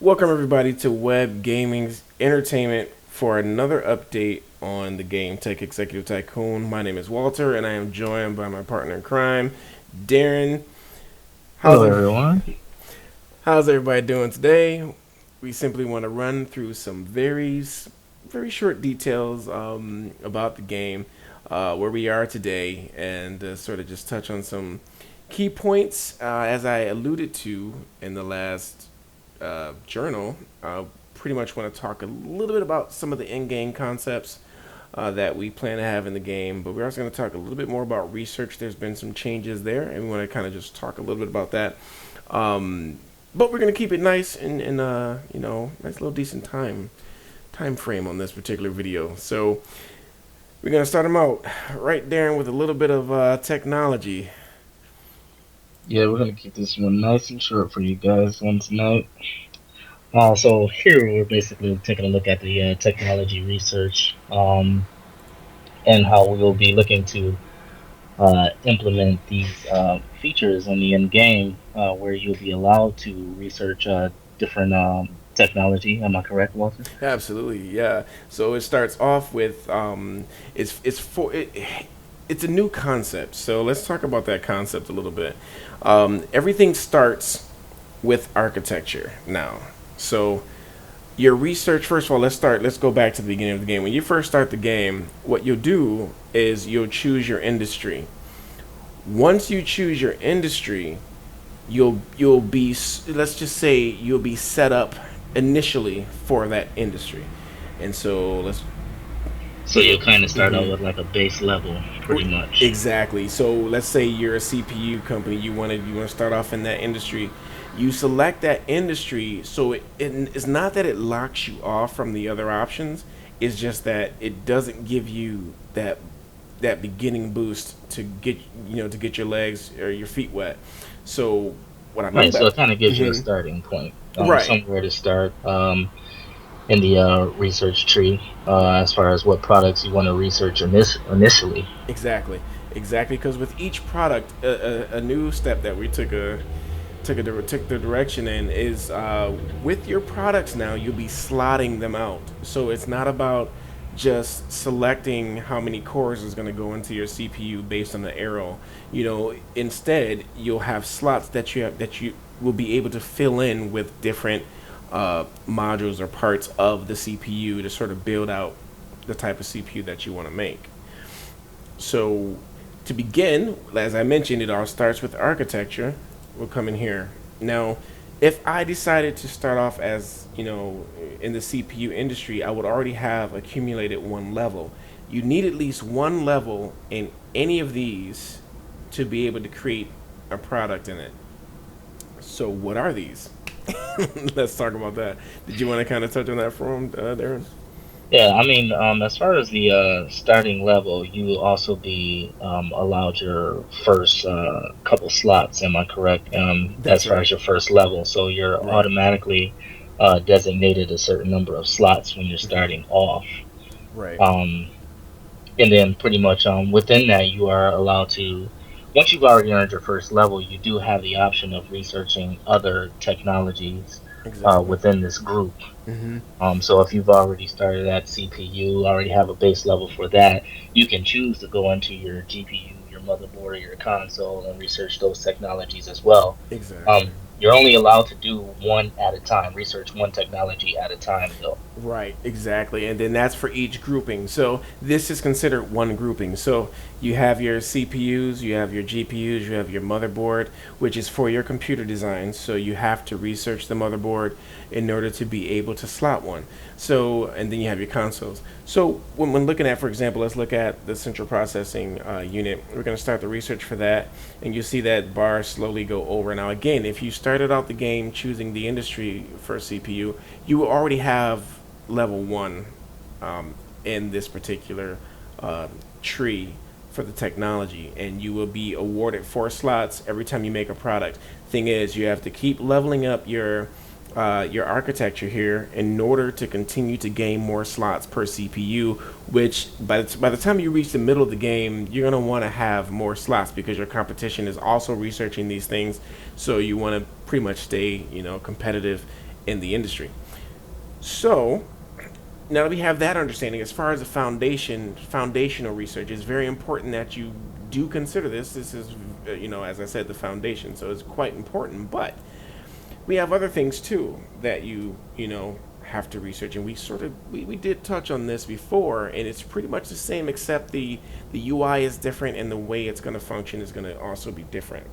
Welcome everybody to Web Gaming's Entertainment for another update on the game Tech Executive Tycoon. My name is Walter and I am joined by my partner in crime, Darren. How's Hello, it, everyone. how's everybody doing today? We simply want to run through some very short details about the game, where we are today, and sort of just touch on some key points. As I alluded to in the last journal, pretty much want to talk a little bit about some of the in-game concepts that we plan to have in the game, but we're also going to talk a little bit more about research. There's been some changes there, and we want to kind of just talk a little bit about that. Um, but we're going to keep it nice and nice little decent time frame on this particular video. So we're going to start them out right, Darren, with a little bit of technology. Yeah, we're gonna keep this one nice and short for you guys one tonight. So here we're basically taking a look at the technology research and how we will be looking to implement these features in the end game, where you'll be allowed to research different technology. Am I correct, Walter? Absolutely, yeah. So it starts off with it's for it's a new concept. So let's talk about that concept a little bit. Everything starts with architecture now. So your research, first of all, let's go back to the beginning of the game. When you first start the game, what you'll do is you'll choose your industry. Once you choose your industry, you'll be, let's just say you'll be set up initially for that industry. And so let's So you'll kind of start out mhm. with like a base level, pretty much. Exactly. So let's say you're a CPU company. You want to start off in that industry. You select that industry. So it's not that it locks you off from the other options. It's just that it doesn't give you that beginning boost to get your legs or your feet wet. So what I mean Right. by So it kind of gives you a mhm. starting point, Right. somewhere to start. In the research tree as far as what products you want to research initially. Exactly. Exactly. Because with each product, a new step that we took the direction in is with your products now you'll be slotting them out, so it's not about just selecting how many cores is going to go into your CPU based on the arrow. Instead you'll have slots that you will be able to fill in with different modules or parts of the CPU to sort of build out the type of CPU that you want to make. So, to begin, as I mentioned, it all starts with architecture. We'll come in here. Now, if I decided to start off as, in the CPU industry, I would already have accumulated one level. You need at least one level in any of these to be able to create a product in it. So, what are these? Let's talk about that. Did you want to kind of touch on that for him, Darren? Yeah, I mean, as far as the starting level, you will also be allowed your first couple slots. Am I correct? As That's far right. as your first level, so you're Right. automatically designated a certain number of slots when you're starting off. Right. Um, and then pretty much within that, you are allowed to. Once you've already earned your first level, you do have the option of researching other technologies Exactly. within this group. Mm-hmm. So if you've already started at CPU, already have a base level for that, you can choose to go into your GPU, your motherboard, or your console and research those technologies as well. Exactly. You're only allowed to do one at a time, research one technology at a time, though. Right, exactly. And then that's for each grouping. So this is considered one grouping. So you have your CPUs, you have your GPUs, you have your motherboard, which is for your computer design. So you have to research the motherboard in order to be able to slot one. So, and then you have your consoles. So when looking at, for example, let's look at the central processing unit. We're going to start the research for that, and you see that bar slowly go over. Now, again, if you started out the game choosing the industry for CPU, you already have level one in this particular uh, tree for the technology, and you will be awarded 4 slots every time you make a product. Thing is, you have to keep leveling up your architecture here in order to continue to gain more slots per CPU. Which by the time you reach the middle of the game, you're gonna want to have more slots because your competition is also researching these things. So you want to pretty much stay competitive in the industry. So now that we have that understanding, as far as the foundational research, it's very important that you do consider this. This is, as I said, the foundation, so it's quite important. But we have other things too that you have to research, and we did touch on this before, and it's pretty much the same, except the UI is different, and the way it's going to function is going to also be different.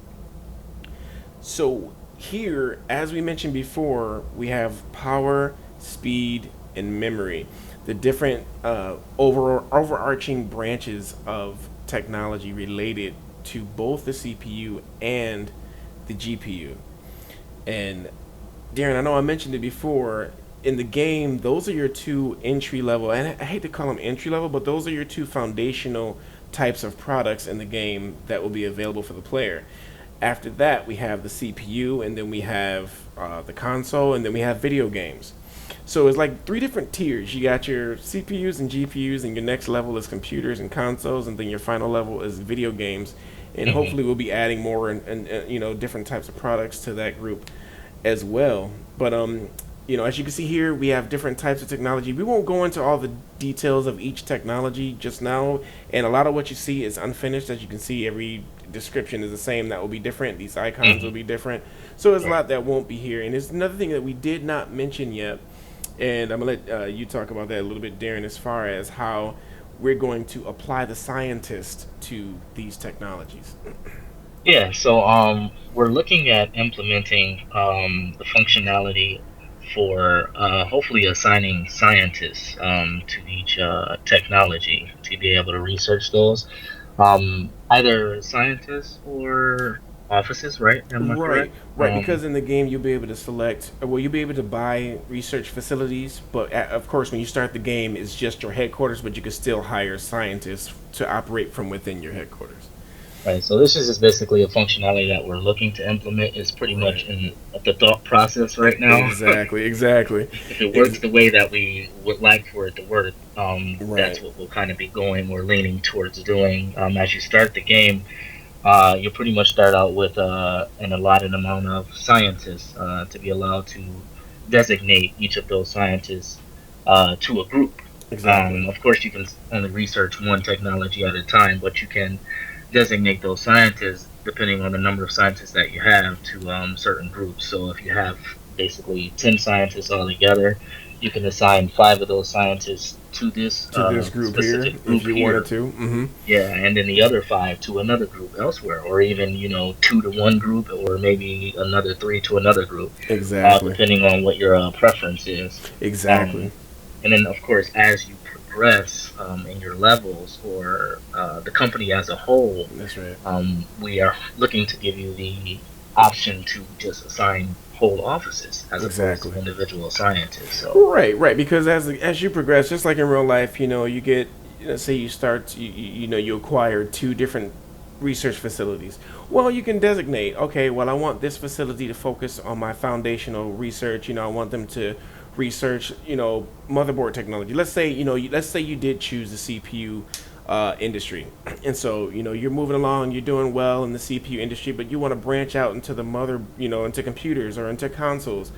So here, as we mentioned before, we have power, speed, and memory, the different overarching branches of technology related to both the CPU and the GPU. And Darren, I know I mentioned it before. In the game, those are your two entry level, and I hate to call them entry level, but those are your two foundational types of products in the game that will be available for the player. After that, we have the CPU, and then we have the console, and then we have video games. So it's like three different tiers. You got your CPUs and GPUs, and your next level is computers and consoles, and then your final level is video games. And Hmm. hopefully, we'll be adding more and different types of products to that group as well. But as you can see here, we have different types of technology. We won't go into all the details of each technology just now, and a lot of what you see is unfinished. As you can see, every description is the same. That will be different. These icons will Hmm. be different. So there's a Right. lot that won't be here. And there's another thing that we did not mention yet, and I'm gonna let you talk about that a little bit, Darren, as far as how we're going to apply the scientist to these technologies. Yeah, so we're looking at implementing the functionality for hopefully assigning scientists to each technology to be able to research those. Either scientists or offices, right? Am I Right, correct? right. Because in the game, you'll be able to select, well, you'll be able to buy research facilities, but of course, when you start the game, it's just your headquarters, but you can still hire scientists to operate from within your headquarters. Right, so this is just basically a functionality that we're looking to implement. It's pretty much Right. in the thought process right now. Exactly, exactly. If it works Ex- the way that we would like for it to work, that's right. what we'll kind of be going or leaning towards doing. As you start the game, you pretty much start out with an allotted amount of scientists to be allowed to designate each of those scientists to a group. Exactly. Of course, you can only research one technology at a time, but you can designate those scientists depending on the number of scientists that you have to certain groups. So if you have basically 10 scientists all together, you can assign five of those scientists to this To this group here, specific if group you wanted here. to. Mm-hmm. Yeah, and then the other five to another group elsewhere, or even two to one group, or maybe another three to another group, Exactly. depending on what your preference is. Exactly. Um, and then, of course, as you progress in your levels or the company as a whole, That's right. we are looking to give you the option to just assign whole offices as opposed Exactly. to individual scientists. So, Right, right. Because as you progress, just like in real life, you get, say you start, you acquire two different research facilities. Well, you can designate, okay, well, I want this facility to focus on my foundational research. I want them to research, motherboard technology. Let's say you did choose the CPU industry, and so you're moving along, you're doing well in the CPU industry, but you want to branch out into the into computers or into consoles.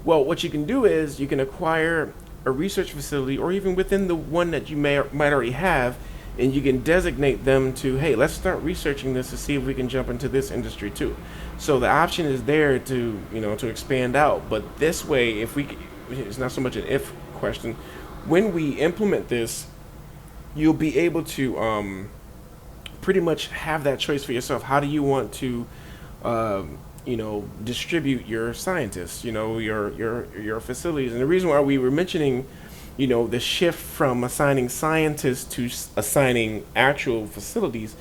Well, what you can do is you can acquire a research facility, or even within the one that you might already have, and you can designate them to, hey, let's start researching this to see if we can jump into this industry too. So the option is there to to expand out. But this way, if we, it's not so much an if question. When we implement this, you'll be able to pretty much have that choice for yourself. How do you want to distribute your scientists, your facilities. And the reason why we were mentioning, the shift from assigning scientists to assigning actual facilities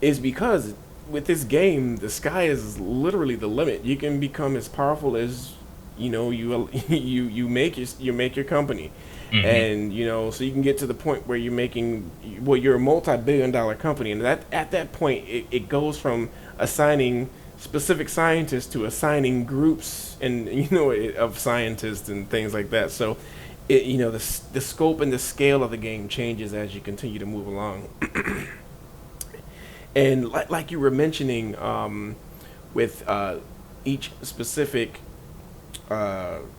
is because with this game, the sky is literally the limit. You can become as powerful as you make your company, hmm. and so you can get to the point where you're a multi-billion-dollar company, and that at that point it goes from assigning specific scientists to assigning groups and of scientists and things like that. So the scope and the scale of the game changes as you continue to move along. And you were mentioning with each specific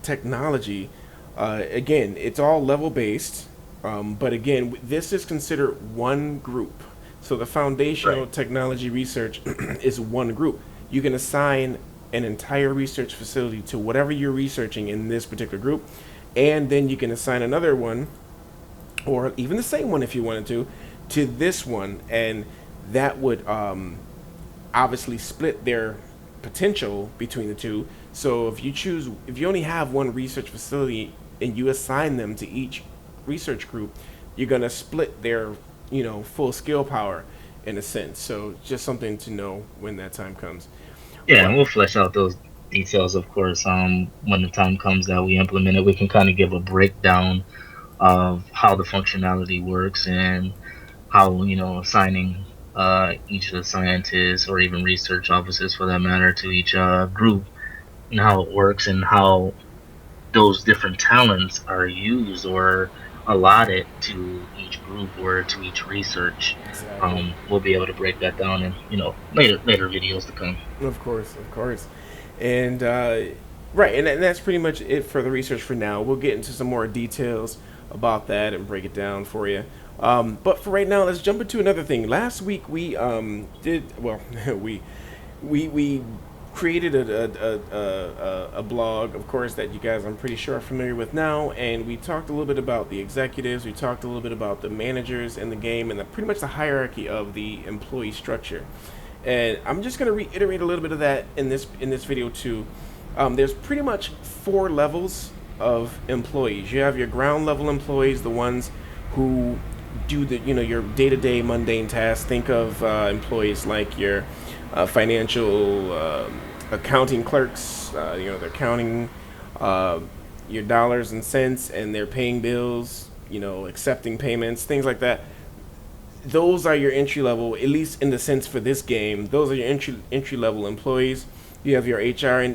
technology, again, it's all level based. But again, this is considered one group. So the foundational Right. technology research is one group. You can assign an entire research facility to whatever you're researching in this particular group, and then you can assign another one, or even the same one if you wanted to this one, and that would obviously split their potential between the two. So if you only have one research facility and you assign them to each research group, you're gonna split their full skill power in a sense. So just something to know when that time comes. Yeah, and But we'll flesh out those details, of course, when the time comes that we implement it. We can kind of give a breakdown of how the functionality works and how, assigning each of the scientists or even research officers for that matter to each group and how it works and how those different talents are used or allotted to each group or to each research. exactly. We'll be able to break that down in later videos to come. Of course, of course. And right, and that's pretty much it for the research for now. We'll get into some more details about that and break it down for you. But for right now, let's jump into another thing. Last week we did well. We created a blog, of course, that you guys I'm pretty sure are familiar with now, and we talked a little bit about the executives. We talked a little bit about the managers in the game and pretty much the hierarchy of the employee structure. And I'm just going to reiterate a little bit of that in this video too. There's pretty much four levels of employees. You have your ground level employees, the ones who do the your day to day mundane tasks. Think of employees like your financial accounting clerks. They're counting uh, your dollars and cents, and they're paying bills. Accepting payments, things like that. Those are your entry level, at least in the sense for this game. Those are your entry level employees. You have your HR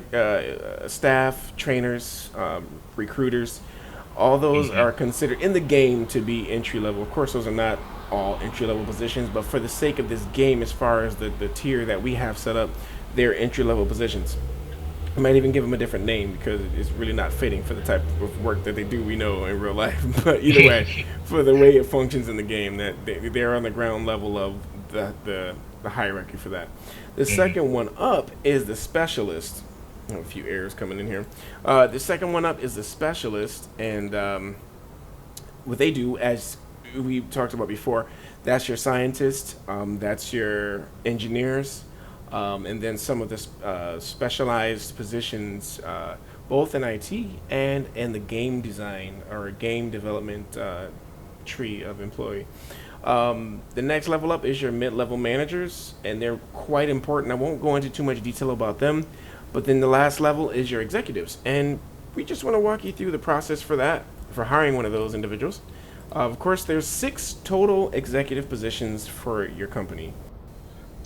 staff, trainers, recruiters. All those Hmm. are considered in the game to be entry level. Of course, those are not all entry level positions, but for the sake of this game, as far as the tier that we have set up, they're entry level positions. I might even give them a different name because it's really not fitting for the type of work that they do. We know in real life, but either way, for the way it functions in the game, that they're on the ground level of the hierarchy for that. The Hmm. second one up is the specialist. Oh, a few errors coming in here. The second one up is the specialist, and what they do, as we talked about before, that's your scientist, that's your engineers, and then some of the specialized positions, both in IT and in the game design or game development tree of employee. The next level up is your mid-level managers, and they're quite important. I won't go into too much detail about them, but then the last level is your executives, and we just want to walk you through the process for that, for hiring one of those individuals. Of course, there's 6 total executive positions for your company.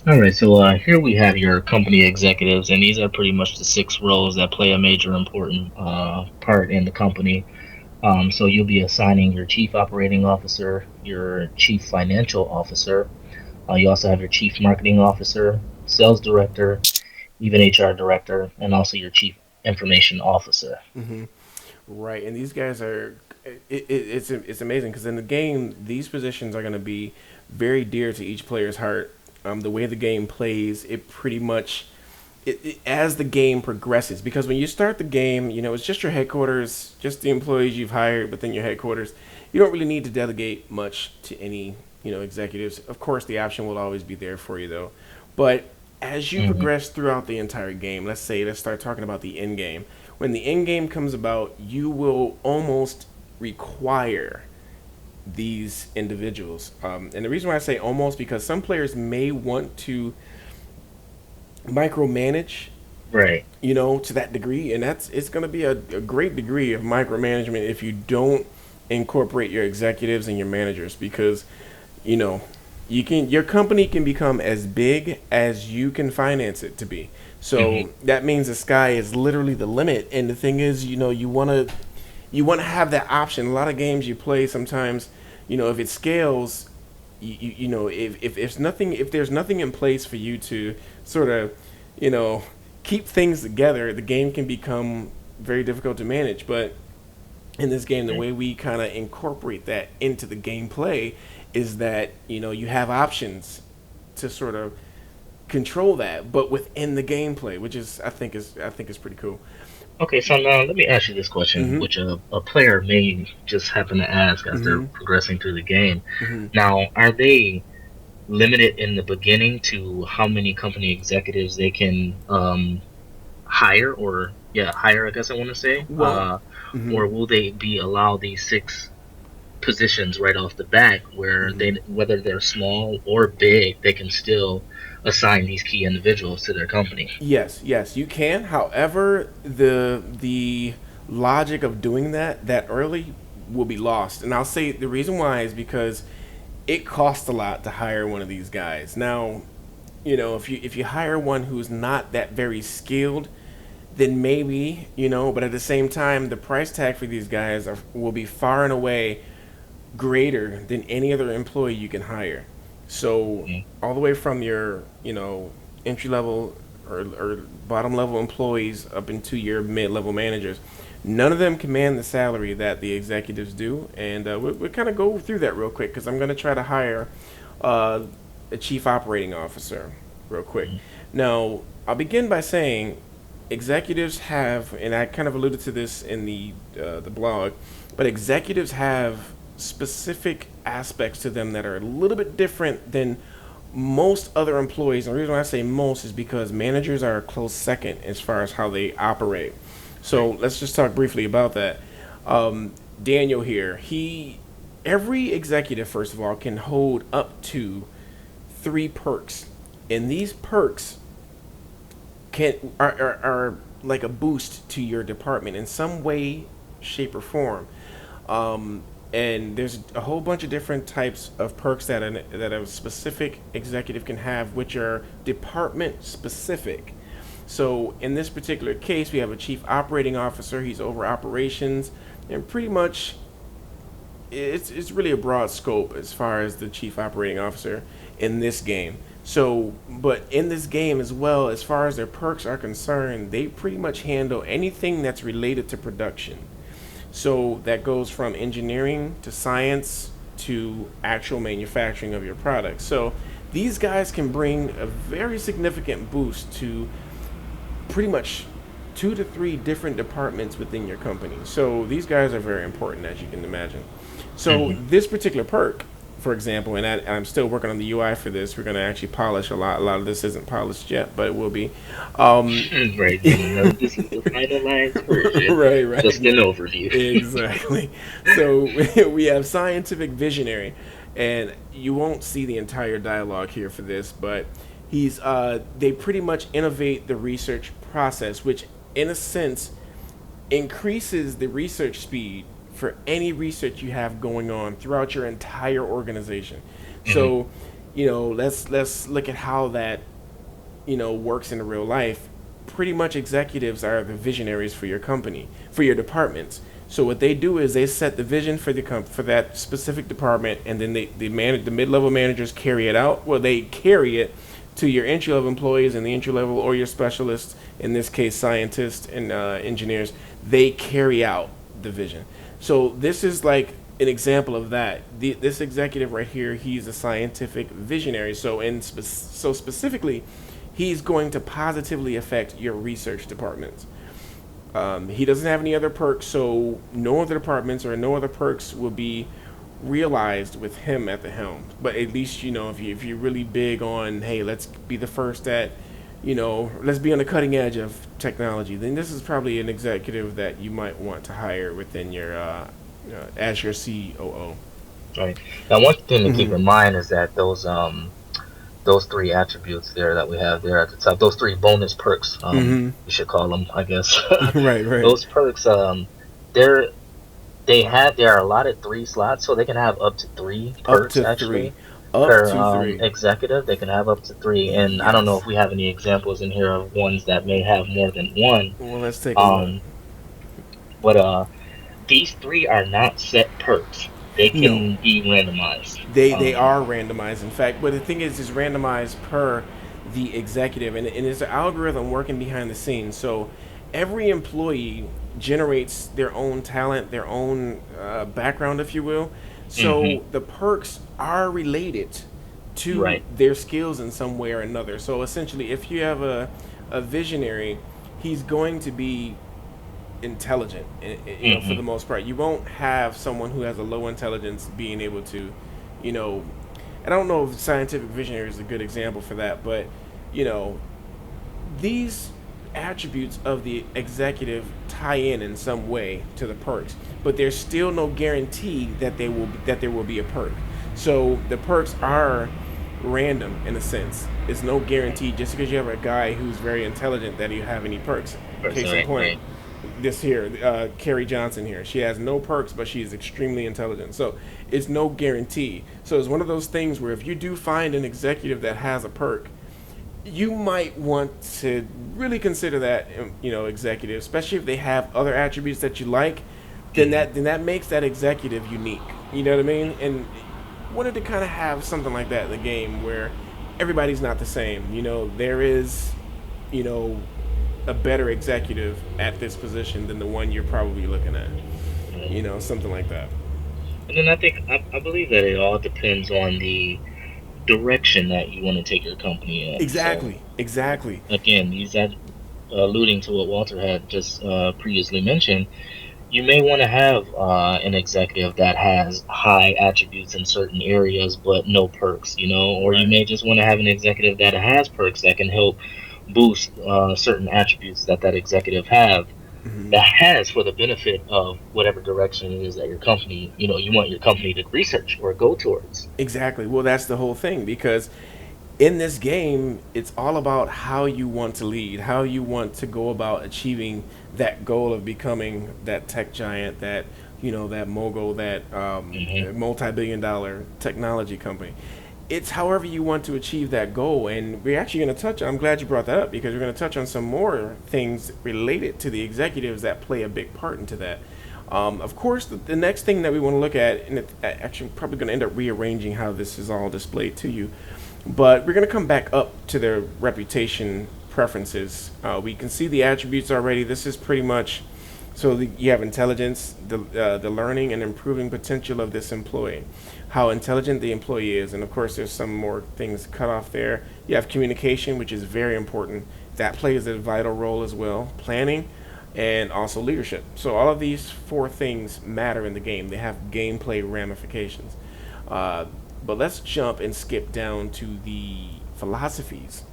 All right, so here we have your company executives, and these are pretty much the six roles that play a major important part in the company. So you'll be assigning your chief operating officer, your chief financial officer. You also have your chief marketing officer, sales director, even HR director, and also your chief information officer. Right, and these guys are it's amazing because in the game these positions are going to be very dear to each player's heart. The way the game plays, it pretty much as the game progresses. Because when you start the game, it's just your headquarters, just the employees you've hired, but then your headquarters. You don't really need to delegate much to any executives. Of course, the option will always be there for you though, but as you Hmm. progress throughout the entire game, let's start talking about the end game. When the end game comes about, you will almost require these individuals. And the reason why I say almost, because some players may want to micromanage, Right. to that degree, and it's going to be a great degree of micromanagement if you don't incorporate your executives and your managers, because you know your company can become as big as you can finance it to be. Hmm. So that means the sky is literally the limit. And the thing is, you want to have that option. A lot of games you play sometimes, if it scales, if there's nothing in place for you to sort of, you know keep things together, the game can become very difficult to manage. But in this game, the way we kind of incorporate that into the gameplay is that you have options to sort of control that, but within the gameplay, which is I think is pretty cool. Okay, so now let me ask you this question, Mm-hmm. which a player may just happen to ask as they're Mm-hmm. progressing through the game. Mm-hmm. Now, are they limited in the beginning to how many company executives they can hire, or yeah, hire? I guess I want to say, Well, mm-hmm. or will they be allowed these six positions right off the bat, where Mm-hmm. whether they're small or big, they can still assign these key individuals to their company? Yes, yes, you can. However, the logic of doing that early will be lost. And I'll say the reason why is because it costs a lot to hire one of these guys. Now, if you hire one who's not that very skilled, then maybe, but at the same time, the price tag for these guys will be far and away greater than any other employee you can hire. So Mm-hmm. all the way from your entry level or bottom level employees up into your mid level managers, none of them command the salary that the executives do. And we'll kind of go through that real quick because I'm going to try to hire uh, a chief operating officer real quick. Now I'll begin by saying executives have, and I kind of alluded to this in the blog, but executives have specific aspects to them that are a little bit different than most other employees. And the reason why I say most is because managers are a close second as far as how they operate. So Right. let's just talk briefly about that. Daniel here, every executive, first of all, can hold up to three perks, and these perks are like a boost to your department in some way, shape, or form. And there's a whole bunch of different types of perks that a specific executive can have, which are department specific. So in this particular case, we have a chief operating officer. He's over operations, and pretty much it's really a broad scope as far as the chief operating officer in this game. So, but in this game as well, as far as their perks are concerned, they pretty much handle anything that's related to production. So that goes from engineering to science to actual manufacturing of your product. So these guys can bring a very significant boost to pretty much two to three different departments within your company. So these guys are very important, as you can imagine. So Mm-hmm. this particular perk, for example, and I'm still working on the UI for this. We're going to actually polish a lot. A lot of this isn't polished yet, but it will be. Um, Right. No, this is the finalized version. right, right. Just an overview. Exactly. So we have scientific visionary, and you won't see the entire dialogue here for this, but they pretty much innovate the research process, which in a sense increases the research speed for any research you have going on throughout your entire organization. Hmm. So, let's look at how that works in real life. Pretty much executives are the visionaries for your company, for your departments. So what they do is they set the vision for for that specific department, and then they manage the mid level managers carry it out. Well, they carry it to your entry level employees and the entry level or your specialists, in this case scientists and engineers. They carry out the vision. So this is like an example of that. This executive right here, he's a scientific visionary. So specifically, he's going to positively affect your research departments. He doesn't have any other perks, so no other departments or no other perks will be realized with him at the helm. But at least if you're really big on, hey, let's be the first at, let's be on the cutting edge of technology, then this is probably an executive that you might want to hire within your as your COO. Right. Now, one thing to keep Mm-hmm. in mind is that those three attributes there that we have there at the top, those three bonus perks, Mm-hmm. we should call them, I guess. Right. Right. Those perks, they're they are allotted three slots, so they can have up to three Up perks to three. actually Up per to three. executive. They can have up to three, and I don't know Yes. if we have any examples in here of ones that may have more than one. Well, let's take a look. Um, but these three are not set perks. They No, can be randomized. they Um, are randomized. In fact, but the thing is randomized per the executive, and it's an algorithm working behind the scenes. So every employee generates their own talent, their own background, if you will. Hmm. So the perks are related to Right. their skills in some way or another. So essentially, if you have a visionary, he's going to be intelligent, for Hmm. the most part. You won't have someone who has a low intelligence being able to, you know, I don't know if scientific visionary is a good example for that, but you know, these attributes of the executive tie in some way to the perks, but there's still no guarantee that there will be a perk. So the perks are random in a sense. It's no guarantee just because you have a guy who's very intelligent that you have any perks. Case in Right. point, Right. this here, Carrie Johnson here. She has no perks, but she is extremely intelligent. So it's no guarantee. So it's one of those things where if you do find an executive that has a perk, you might want to really consider that executive, especially if they have other attributes that you like. Hmm. Then that makes that executive unique. You know what I mean? And wanted to kind of have something like that in the game where everybody's not the same. There is, you know, a better executive at this position than the one you're probably looking at. Something like that. And then I believe that it all depends on the direction that you want to take your company in. So Exactly. Exactly. again, alluding to what Walter had just previously mentioned, you may want to have an executive that has high attributes in certain areas but no perks, or you Right. may just want to have an executive that has perks that can help boost certain attributes that executive that has for the benefit of whatever direction it is that your company, you want your company to research or go towards. Exactly. Well, that's the whole thing because in this game, it's all about how you want to lead, how you want to go about achieving that goal of becoming that tech giant, that mogul, that Hmm. multi-billion-dollar technology company. It's however you want to achieve that goal, and we're actually going to touch. I'm glad you brought that up because we're going to touch on some more things related to the executives that play a big part into that. Of course, the next thing that we want to look at, and it's actually probably going to end up rearranging how this is all displayed to you, but we're going to come back up to their reputation preferences. We can see the attributes already. This is pretty much you have intelligence, the learning and improving potential of this employee, how intelligent the employee is, and of course there's some more things cut off there. You have communication, which is very important. That plays a vital role as well. Planning, and also leadership. So all of these four things matter in the game. They have gameplay ramifications. Uh, but let's jump and skip down to the philosophies.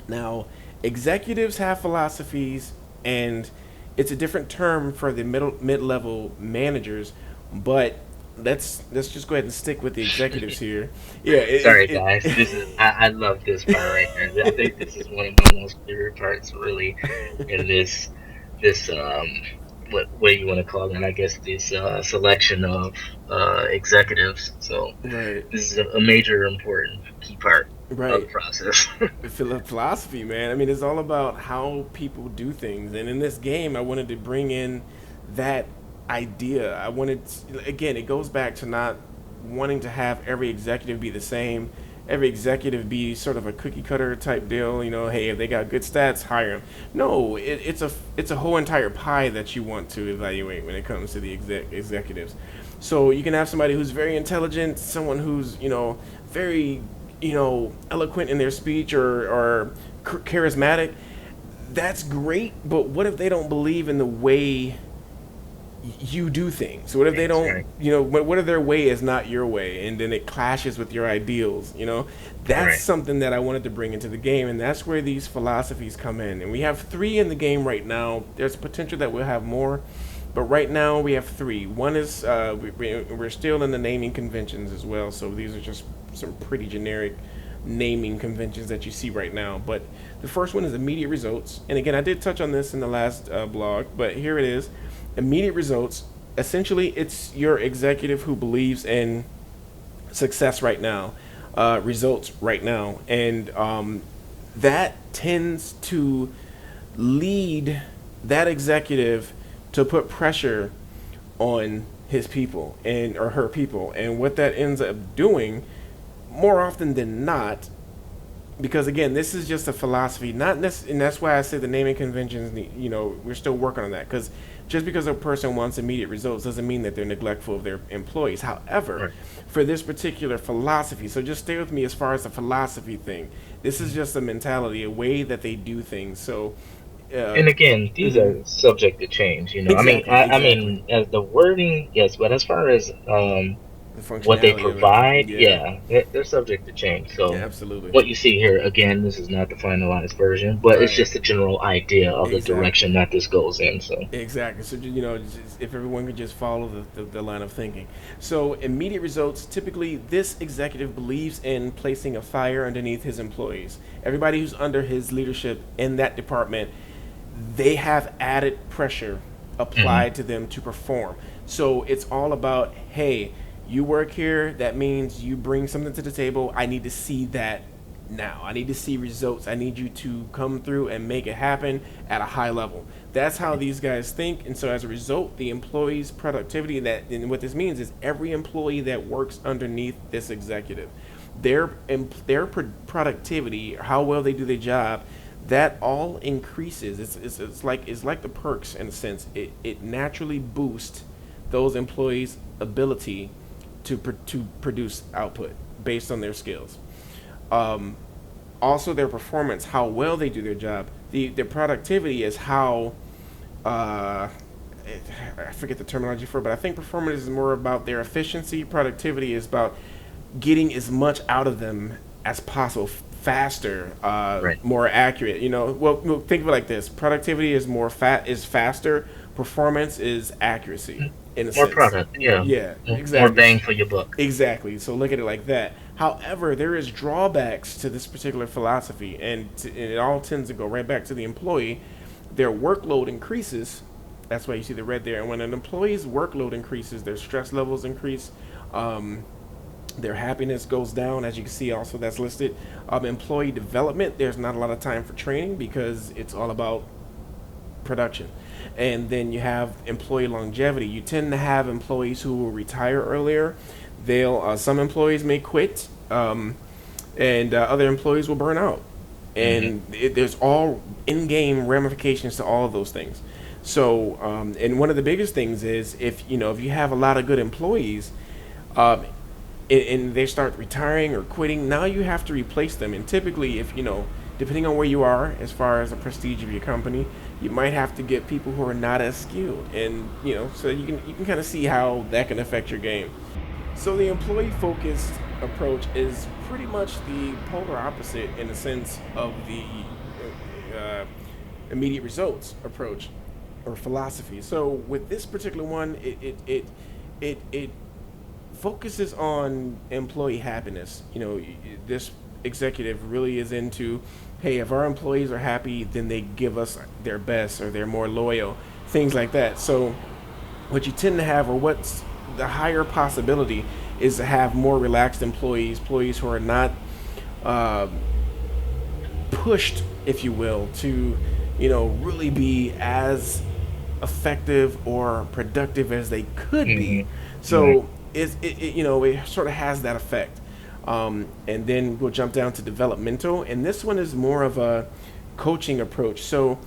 Now, executives have philosophies, and it's a different term for the mid level managers. But let's just go ahead and stick with the executives here. Yeah, Sorry, guys. This is I love this part right here. I think this is one of my most favorite parts, really, in this what do you want to call it? I guess this selection of executives. So right, this is a major important key part of the right. process. Philosophy, man. I mean, it's all about how people do things. And in this game, I wanted to bring in that idea. Again, it goes back to not wanting to have every executive be the same. Every executive be sort of a cookie cutter type deal. Hey, if they got good stats, hire them. No, it's a whole entire pie that you want to evaluate when it comes to the executives. So you can have somebody who's very intelligent, someone who's very eloquent in their speech or charismatic. That's great, but what if they don't believe in the way you do things? So what if they That's don't, right. what if their way is not your way and then it clashes with your ideals? That's Right. something that I wanted to bring into the game, and that's where these philosophies come in. And we have three in the game right now. There's potential that we'll have more, but right now we have three. One is we're still in the naming conventions as well, so these are just some pretty generic naming conventions that you see right now. But the first one is immediate results, and again, I did touch on this in the last blog, but here it is: immediate results. Essentially, it's your executive who believes in success right now, results right now, and that tends to lead that executive to put pressure on his people and or her people, and what that ends up doing more often than not, because again, this is just a philosophy, not and that's why I say the naming conventions. We're still working on that because just because a person wants immediate results doesn't mean that they're neglectful of their employees. However, Right. for this particular philosophy, so just stay with me as far as the philosophy thing. This is Mhm. just a mentality, a way that they do things. So, uh, And again, these mhm. are subject to change. I mean, Exactly, I exactly. mean, as the wording, yes, but as far as The what they functionality of it, provide, yeah, yeah, they're subject to change. yeah, So absolutely, what you see here, again, this is not the finalized version, but it's right, just a general idea of the exactly. direction that this goes in. So, Exactly. So if everyone could just follow the line of thinking. So immediate results. Typically, this executive believes in placing a fire underneath his employees. Everybody who's under his leadership in that department, they have added pressure hmm applied to them to perform. So it's all about, hey, you work here. That means you bring something to the table. I need to see that now. I need to see results. I need you to come through and make it happen at a high level. That's how these guys think, and so as a result, the employees' productivity and what this means is every employee that works underneath this executive, their productivity, how well they do their job, that all increases. It's like the perks in a sense. It naturally boosts those employees' ability to produce output based on their skills. Um, Also their performance, how well they do their job. Their productivity is how uh, I forget the terminology for it, but I think performance is more about their efficiency. Productivity is about getting as much out of them as possible, faster, right, more accurate. Well, think of it like this: productivity is is faster. Performance is accuracy, in a more sense. product, yeah, Yeah, more exactly. bang for your buck. Exactly. So look at it like that. However, there is drawbacks to this particular philosophy, and it all tends to go right back to the employee. Their workload increases. That's why you see the red there. And when an employee's workload increases, their stress levels increase. Um, their happiness goes down, as you can see. Also, that's listed. Employee development. There's not a lot of time for training because it's all about production. And then you have employee longevity. You tend to have employees who will retire earlier. They'll Some employees may quit, and other employees will burn out. hmm And there's all in-game ramifications to all of those things. So, and one of the biggest things is if you have a lot of good employees, um, and they start retiring or quitting, now you have to replace them. And typically, if depending on where you are as far as the prestige of your company, you might have to get people who are not as skilled, and so you can kind of see how that can affect your game. So the employee focused approach is pretty much the polar opposite in the sense of the uh, immediate results approach or philosophy. So with this particular one, it focuses on employee happiness. This executive really is into, hey, if our employees are happy, then they give us their best or they're more loyal, things like that. So what you tend to have, or what's the higher possibility, is to have more relaxed employees who are not uh, pushed, if you will, to really be as effective or productive as they could be. hmm Right. So it sort of has that effect. And then we'll jump down to developmental, and this one is more of a coaching approach. So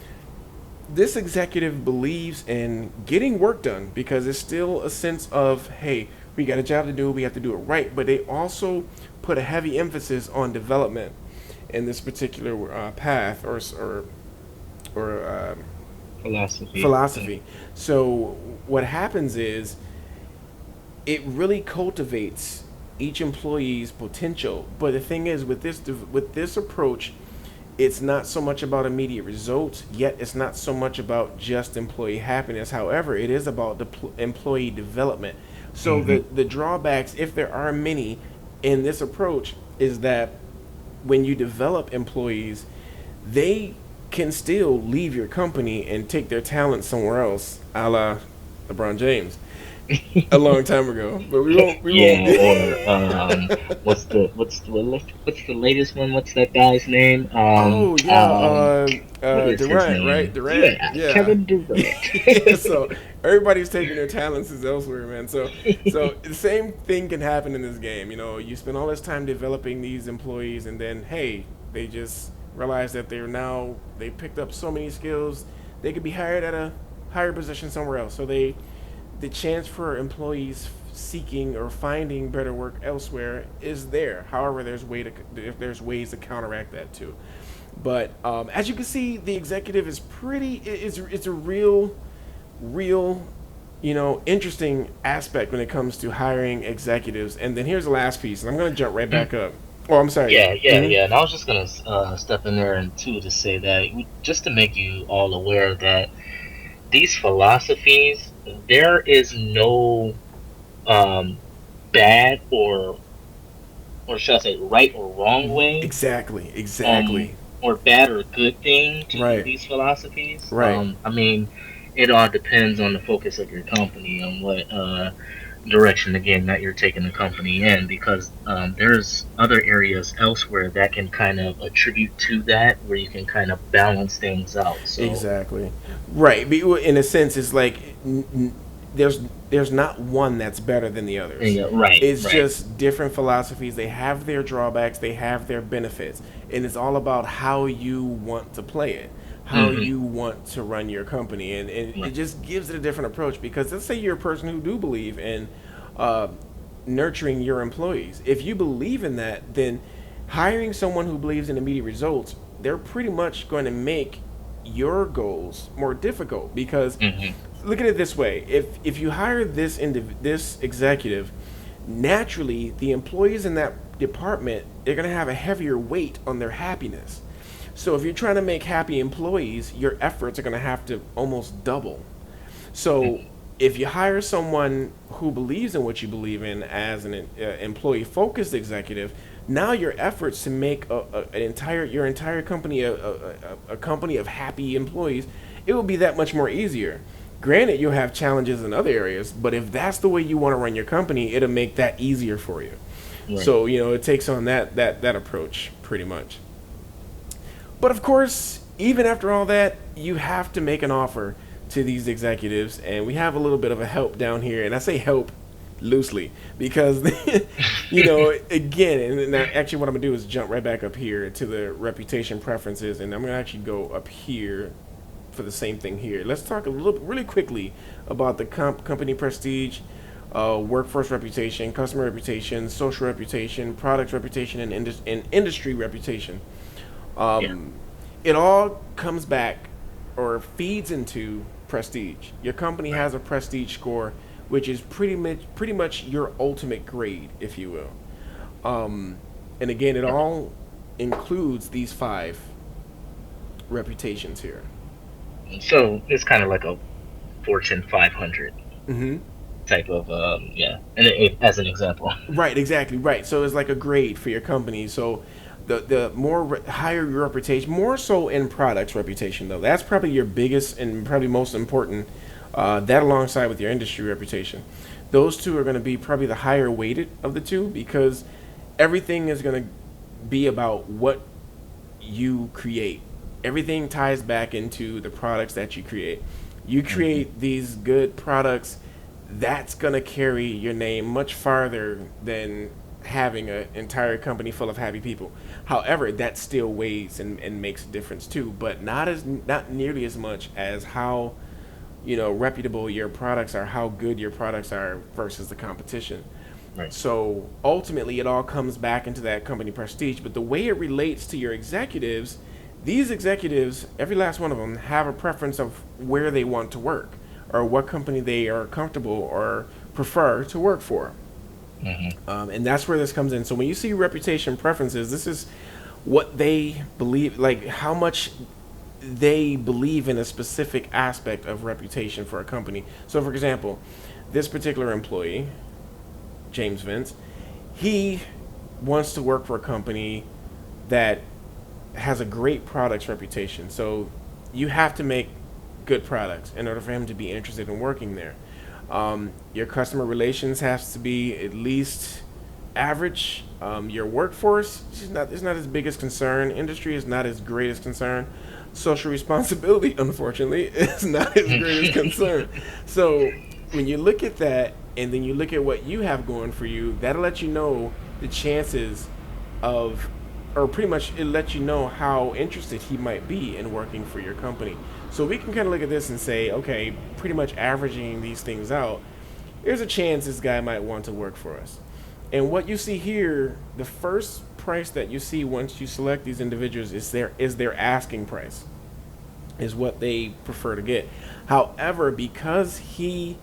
this executive believes in getting work done because it's still a sense of, hey, we got a job to do, we have to do it right. But they also put a heavy emphasis on development in this particular path or Philosophy. Yeah. philosophy. So what happens is it really cultivates each employee's potential. But the thing is, with this approach, it's not so much about immediate results, yet it's not so much about just employee happiness. However, it is about the employee development. So hmm the drawbacks, if there are many, in this approach is that when you develop employees, they can still leave your company and take their talent somewhere else, a la LeBron James, a long time ago. But we won't. We won't. Yeah, or what's the latest one? What's that guy's name? Oh yeah, What is his Durant, right? name? Durant, Yeah, yeah. Kevin Durant. Yeah, so everybody's taking their talents is elsewhere, man. So the same thing can happen in this game. You spend all this time developing these employees, and then hey, They just realize that they picked up so many skills, they could be hired at a higher position somewhere else. So the chance for employees seeking or finding better work elsewhere is there. However, there's ways to counteract that too. But as you can see, the executive is pretty. It's a real, interesting aspect when it comes to hiring executives. And then here's the last piece, and I'm going to jump right back up. Oh, I'm sorry. Yeah, yeah, Mm-hmm. yeah. And I was just gonna step in there and too to say that just to make you all aware that these philosophies, there is no um, bad or should I say right or wrong way, Exactly. Exactly. or bad or good thing to do Right. these philosophies. Right. I mean, it all depends on the focus of your company and what direction again that you're taking the company in, because there's other areas elsewhere that can kind of attribute to that where you can kind of balance things out. So Exactly. Right. In a sense, it's like there's there's not one that's better than the others. yeah, right, It's right. just different philosophies. They have their drawbacks. They have their benefits, and it's all about how you want to play it, how Hmm. you want to run your company, and it Right. just gives it a different approach. Because let's say you're a person who do believe in uh, nurturing your employees. If you believe in that, then hiring someone who believes in immediate results, they're pretty much going to make your goals more difficult. Because Hmm. look at it this way: if you hire this executive, naturally the employees in that department, they're going to have a heavier weight on their happiness. So if you're trying to make happy employees, your efforts are going to have to almost double. So Hmm. if you hire someone who believes in what you believe in as an employee focused executive, now your efforts to make an entire your entire company a company of happy employees, it will be that much more easier. Granted, you'll have challenges in other areas, but if that's the way you want to run your company, it'll make that easier for you. Right. So it takes on that approach pretty much. But of course, even after all that, you have to make an offer to these executives, and we have a little bit of a help down here, and I say help loosely because again, and actually what I'm gonna do is jump right back up here to the reputation preferences, and I'm gonna actually go up here for the same thing here. Let's talk a little really quickly about the company prestige, workforce reputation, customer reputation, social reputation, product reputation, and industry reputation. Yeah. um, it all comes back or feeds into prestige. Your company has a prestige score, which is pretty much your ultimate grade, if you will. And again, it Yep. all includes these five reputations here. So it's kind of like a Fortune 500 Mm-hmm. type of yeah, and as an example. Right, exactly right. So it's like a grade for your company. So the higher your reputation, more so in products reputation though. That's probably your biggest and probably most important. That alongside with your industry reputation, those two are going to be probably the higher weighted of the two because everything is going to be about what you create. Everything ties back into the products that you create. You Hmm. create these good products, that's going to carry your name much farther than having an entire company full of happy people. However, that still weighs and makes a difference too, but not nearly as much as how reputable your products are, how good your products are versus the competition. Right. So ultimately, it all comes back into that company prestige. But the way it relates to your executives, these executives, every last one of them, have a preference of where they want to work or what company they are comfortable or prefer to work for. Hmm. And that's where this comes in. So when you see reputation preferences, this is what they believe, like how much they believe in a specific aspect of reputation for a company. So, for example, this particular employee, James Vince, he wants to work for a company that has a great products reputation. So you have to make good products in order for him to be interested in working there. Your customer relations has to be at least average. Your workforce is not his biggest concern. Industry is not his greatest concern. Social responsibility, unfortunately, is not his greatest concern. So when you look at that and then you look at what you have going for you, that'll let you know the chances of or pretty much it lets you know how interested he might be in working for your company. So we can kind of look at this and say, okay, pretty much averaging these things out, there's a chance this guy might want to work for us. And what you see here, the first price that you see once you select these individuals is their asking price, is what they prefer to get. However, because he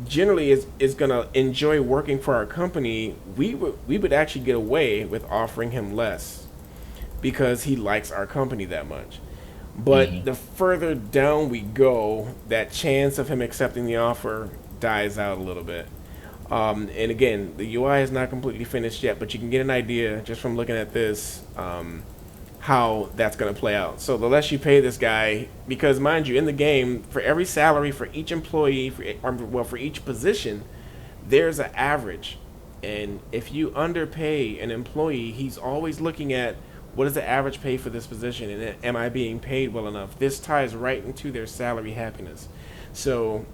generally is gonna enjoy working for our company, we would actually get away with offering him less because he likes our company that much. But Hmm. the further down we go, that chance of him accepting the offer dies out a little bit. And again, the UI is not completely finished yet, but you can get an idea just from looking at this, how that's going to play out. So the less you pay this guy, because mind you, in the game, for every salary for each employee, for each position, there's an average. And if you underpay an employee, he's always looking at what is the average pay for this position and am I being paid well enough? This ties right into their salary happiness. So,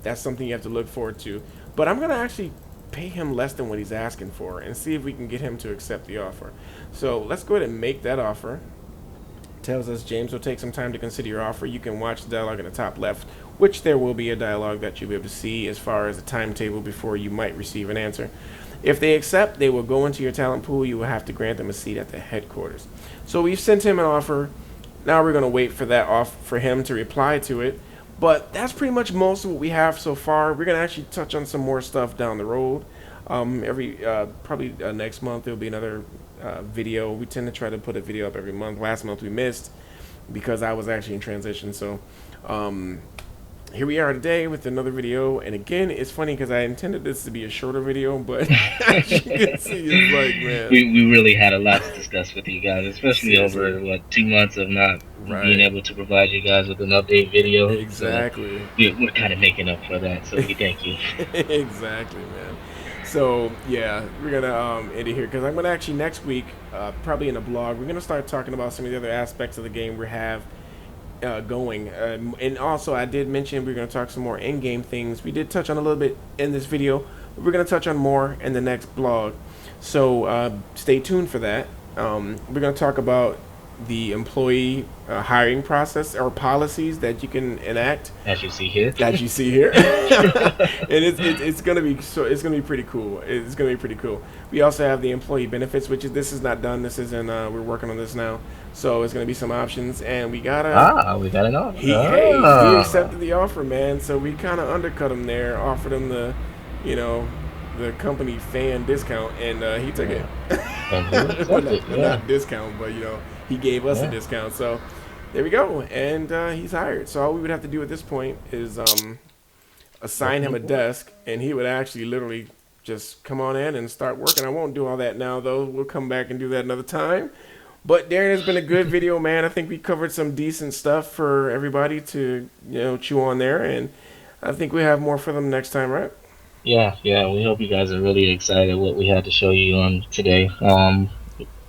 that's something you have to look forward to. But I'm going to actually pay him less than what he's asking for and see if we can get him to accept the offer. So let's go ahead and make that offer. Tells us James will take some time to consider your offer. You can watch the dialogue in the top left, which there will be a dialogue that you'll be able to see as far as the timetable before you might receive an answer. If they accept, they will go into your talent pool. You will have to grant them a seat at the headquarters. So we've sent him an offer. Now we're going to wait for that off for him to reply to it. But that's pretty much most of what we have so far. We're going to actually touch on some more stuff down the road. Every probably next month there'll be another video. We tend to try to put a video up every month. Last month we missed because I was actually in transition. So um, here we are today with another video. And again, it's funny because I intended this to be a shorter video, but as you can see, it's like, man, We really had a lot to discuss with you guys, especially seriously, over what 2 months of not being right? able to provide you guys with an update video. So Exactly. we're kind of making up for that. So we thank you. Exactly, man. So yeah, we're gonna end it here because I'm gonna actually next week, probably in a blog, we're gonna start talking about some of the other aspects of the game we have going. And also, I did mention we're gonna talk some more in-game things. We did touch on a little bit in this video, but we're gonna touch on more in the next blog. So stay tuned for that. We're gonna talk about the employee hiring process or policies that you can enact As you see here. that you see here, and it's gonna be it's gonna be pretty cool. It's gonna be pretty cool. We also have the employee benefits, which is this is not done. This isn't. We're working on this now, so it's gonna be some options, and we gotta. We got an offer. He accepted the offer, man. So we kind of undercut him there, offered him you know, the company fan discount, and he took it. Yeah. And he well, accepted. not Yeah. discount, but he gave us a Yeah. discount. So there we go, and he's hired. So all we would have to do at this point is assign Welcome him a aboard. desk, and he would actually literally just come on in and start working. I won't do all that now, though. We'll come back and do that another time. But Darren, has been a good video, man. I think we covered some decent stuff for everybody to chew on there, and I think we have more for them next time, right? Yeah, yeah. We hope you guys are really excited what we had to show you on today.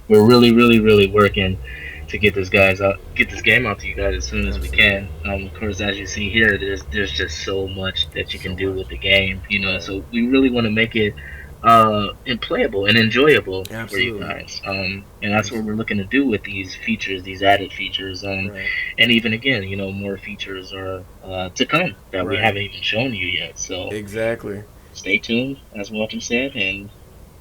We're really, really, really working to get this game out to you guys as soon as we Absolutely. can. Of course, as you see here, there's just so much that you So can do much. with the game, Right. So we really want to make it and playable and enjoyable for you Absolutely. guys. And that's what we're Absolutely. looking to do with these features, these added features. Right. And even again, more features are to come that we Right. haven't even shown you yet. So Exactly. stay tuned, as Walter said, and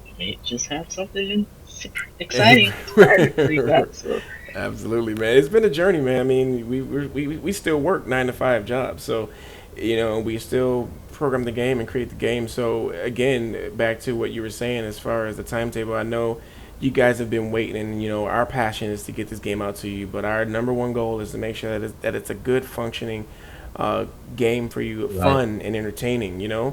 we may just have something super exciting started for you guys. So Absolutely, man. It's been a journey, man. I mean, we still work 9 to 5 jobs, so we still program the game and create the game. So again, back to what you were saying as far as the timetable, I know you guys have been waiting, and our passion is to get this game out to you. But our number one goal is to make sure that it's a good functioning game for you, right, fun and entertaining. yeah,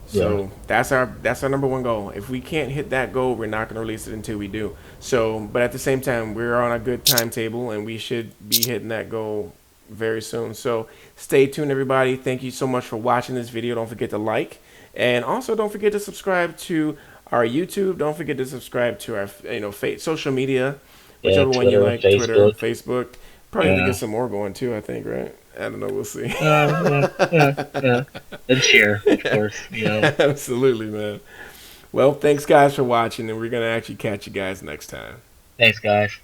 So that's our number one goal. If we can't hit that goal, we're not going to release it until we do. So, but at the same time, we're on a good timetable, and we should be hitting that goal very soon. So, stay tuned, everybody. Thank you so much for watching this video. Don't forget to like, and also don't forget to subscribe to our YouTube. Don't forget to subscribe to our social media, yeah. whichever one you Twitter, like, Twitter, Facebook, Facebook. Probably need to get yeah, some more going too. I think, right? I don't know. We'll see. yeah. And share, of course. Absolutely, man. Well, thanks guys for watching, and we're gonna actually catch you guys next time. Thanks, guys.